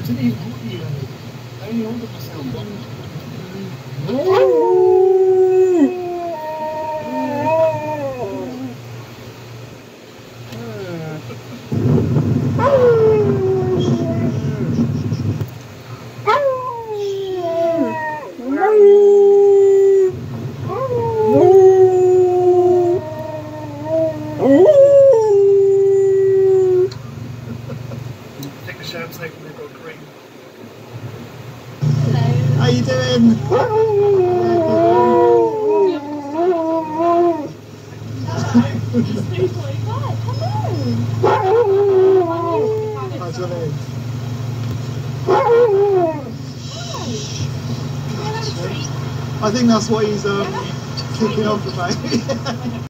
didn't even hold you. I only hold myself once. Take a shower snake when they go green. How you doing? How's your name? I think that's what he's kicking off about.